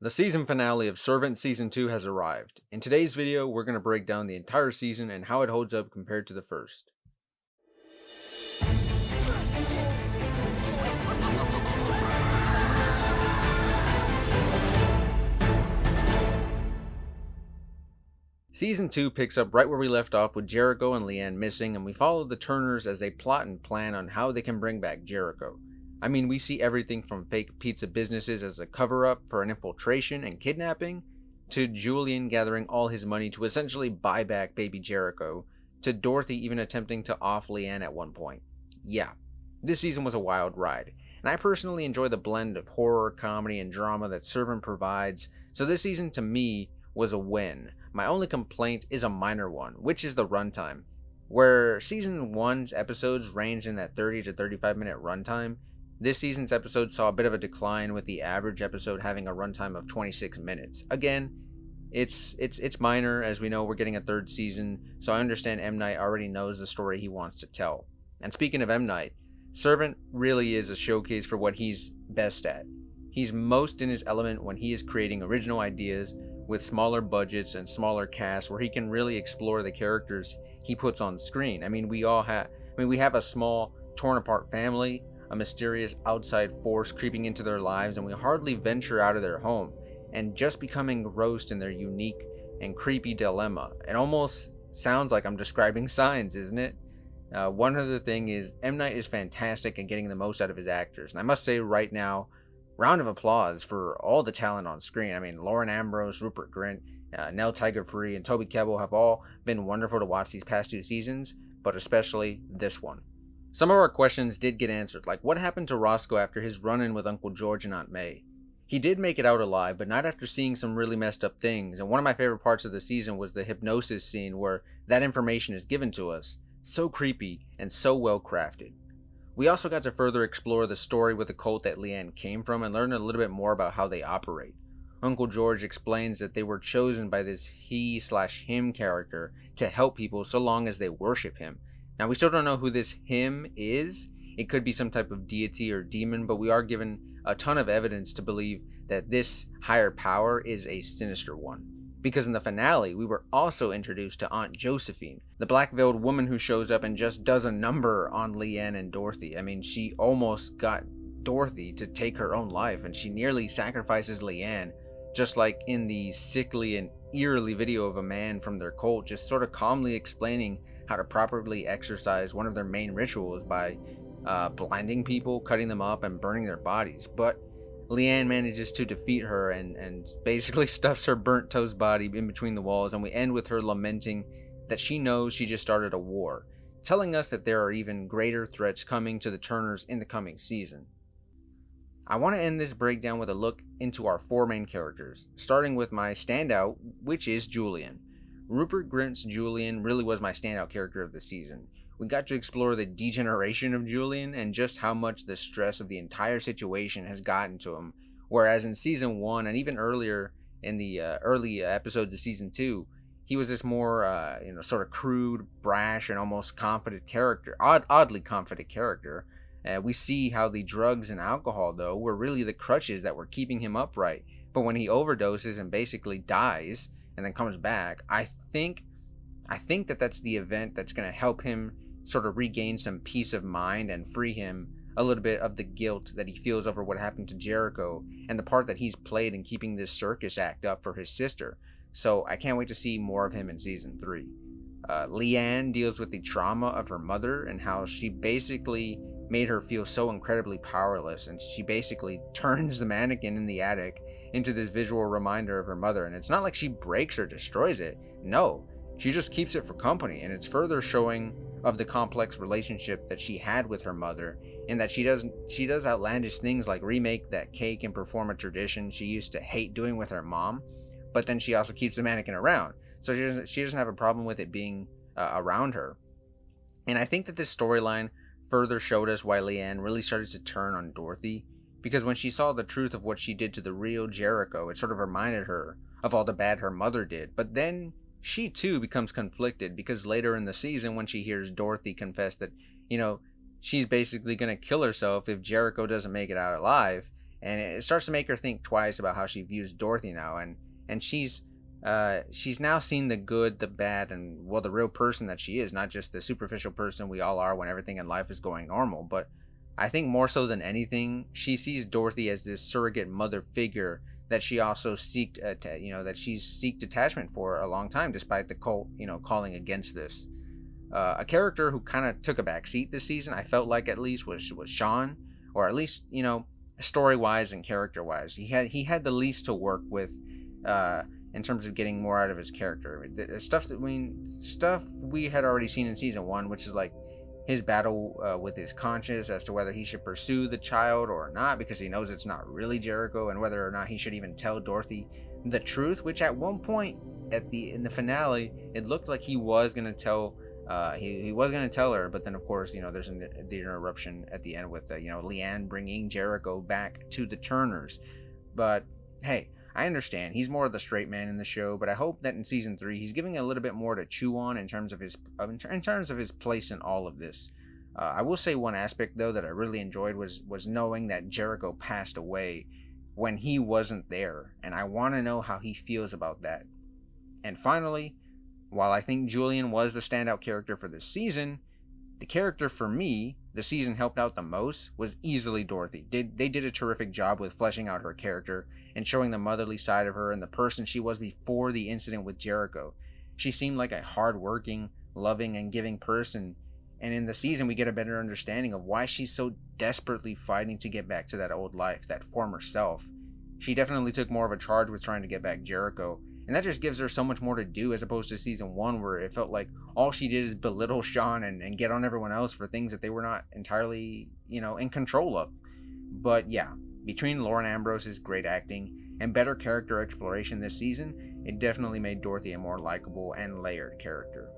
The season finale of Servant Season 2 has arrived. In today's video, we're going to break down the entire season and how it holds up compared to the first. Season 2 picks up right where we left off with Jericho and Leanne missing, and we follow the Turners as they plot and plan on how they can bring back Jericho. I mean, we see everything from fake pizza businesses as a cover-up for an infiltration and kidnapping, to Julian gathering all his money to essentially buy back baby Jericho, to Dorothy even attempting to off Leanne at one point. Yeah, this season was a wild ride, and I personally enjoy the blend of horror, comedy, and drama that Servant provides, so this season to me was a win. My only complaint is a minor one, which is the runtime. Where Season 1's episodes ranged in that 30 to 35 minute runtime, this season's episode saw a bit of a decline, with the average episode having a runtime of 26 minutes. Again, it's minor, as we know we're getting a third season, so I understand M Night already knows the story he wants to tell. And speaking of M Night, Servant really is a showcase for what he's best at. He's most in his element when he is creating original ideas with smaller budgets and smaller casts, where he can really explore the characters he puts on screen. We have a small, torn apart family, a mysterious outside force creeping into their lives, and we hardly venture out of their home, and just becoming engrossed in their unique and creepy dilemma. It almost sounds like I'm describing Signs, isn't it? One other thing is, M. Night is fantastic at getting the most out of his actors, and I must say right now, round of applause for all the talent on screen. Lauren Ambrose, Rupert, Grint, Nell, and Toby Kebbel have all been wonderful to watch these past two seasons, but especially this one. Some of our questions did get answered, like what happened to Roscoe after his run-in with Uncle George and Aunt May. He did make it out alive, but not after seeing some really messed up things, and one of my favorite parts of the season was the hypnosis scene where that information is given to us. So creepy and so well crafted. We also got to further explore the story with the cult that Leanne came from and learn a little bit more about how they operate. Uncle George explains that they were chosen by this he/him character to help people so long as they worship him. Now, we still don't know who this him is. It could be some type of deity or demon, but we are given a ton of evidence to believe that this higher power is a sinister one. Because in the finale, we were also introduced to Aunt Josephine, the black-veiled woman who shows up and just does a number on Leanne and Dorothy. She almost got Dorothy to take her own life, and she nearly sacrifices Leanne, just like in the sickly and eerily video of a man from their cult just sort of calmly explaining how to properly exercise one of their main rituals by blinding people, cutting them up, and burning their bodies. But Leanne manages to defeat her and basically stuffs her burnt toast body in between the walls, and we end with her lamenting that she knows she just started a war, telling us that there are even greater threats coming to the Turners in the coming season. I want to end this breakdown with a look into our four main characters, starting with my standout, which is Julian. Rupert Grint's Julian really was my standout character of the season. We got to explore the degeneration of Julian and just how much the stress of the entire situation has gotten to him, whereas in Season 1 and even earlier in the early episodes of Season 2, he was this more sort of crude, brash, and almost confident character, oddly confident character. We see how the drugs and alcohol, though, were really the crutches that were keeping him upright, but when he overdoses and basically dies and then comes back, I think that that's the event that's going to help him sort of regain some peace of mind and free him a little bit of the guilt that he feels over what happened to Jericho and the part that he's played in keeping this circus act up for his sister. So I can't wait to see more of him in Season 3. Leanne deals with the trauma of her mother and how she basically made her feel so incredibly powerless, and she basically turns the mannequin in the attic into this visual reminder of her mother. And it's not like she breaks or destroys it. No, she just keeps it for company, and it's further showing of the complex relationship that she had with her mother, and that she does outlandish things like remake that cake and perform a tradition she used to hate doing with her mom, but then she also keeps the mannequin around, so she doesn't have a problem with it being around her. And I think that this storyline further showed us why Leanne really started to turn on Dorothy, because when she saw the truth of what she did to the real Jericho, it sort of reminded her of all the bad her mother did. But then she too becomes conflicted, because later in the season, when she hears Dorothy confess that, she's basically going to kill herself if Jericho doesn't make it out alive, and it starts to make her think twice about how she views Dorothy now, and she's now seen the good, the bad, and well, the real person that she is, not just the superficial person we all are when everything in life is going normal. But I think more so than anything, she sees Dorothy as this surrogate mother figure that she also that she's seeked attachment for a long time, despite the cult, calling against this. A character who kind of took a back seat this season, I felt like at least was Sean, or at least story wise and character wise, he had the least to work with, in terms of getting more out of his character. The stuff we had already seen in season 1, which is like his battle with his conscience as to whether he should pursue the child or not, because he knows it's not really Jericho, and whether or not he should even tell Dorothy the truth, which at one point in the finale, it looked like he was going to tell he was going to tell her, but then of course, there's the interruption at the end with Leanne bringing Jericho back to the Turners. But hey, I understand he's more of the straight man in the show, but I hope that in season 3 he's giving a little bit more to chew on in terms of his place in all of this. I will say one aspect though that I really enjoyed was knowing that Jericho passed away when he wasn't there, and I want to know how he feels about that. And finally, while I think Julian was the standout character for this season, the character for me the season helped out the most was easily Dorothy. They did a terrific job with fleshing out her character and showing the motherly side of her and the person she was before the incident with Jericho. She seemed like a hard-working, loving, and giving person, and in the season we get a better understanding of why she's so desperately fighting to get back to that old life, that former self. She definitely took more of a charge with trying to get back Jericho, and that just gives her so much more to do, as opposed to season 1 where it felt like all she did is belittle Sean and get on everyone else for things that they were not entirely, in control of. But yeah, between Lauren Ambrose's great acting and better character exploration this season, it definitely made Dorothy a more likable and layered character.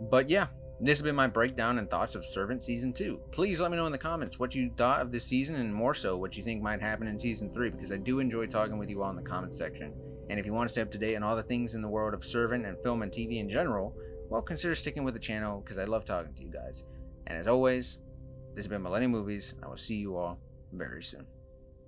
But yeah, this has been my breakdown and thoughts of Servant Season 2. Please let me know in the comments what you thought of this season, and more so what you think might happen in Season 3, because I do enjoy talking with you all in the comments section. And if you want to stay up to date on all the things in the world of Servant and film and TV in general, well, consider sticking with the channel, because I love talking to you guys. And as always, this has been Millennium Movies, and I will see you all very soon.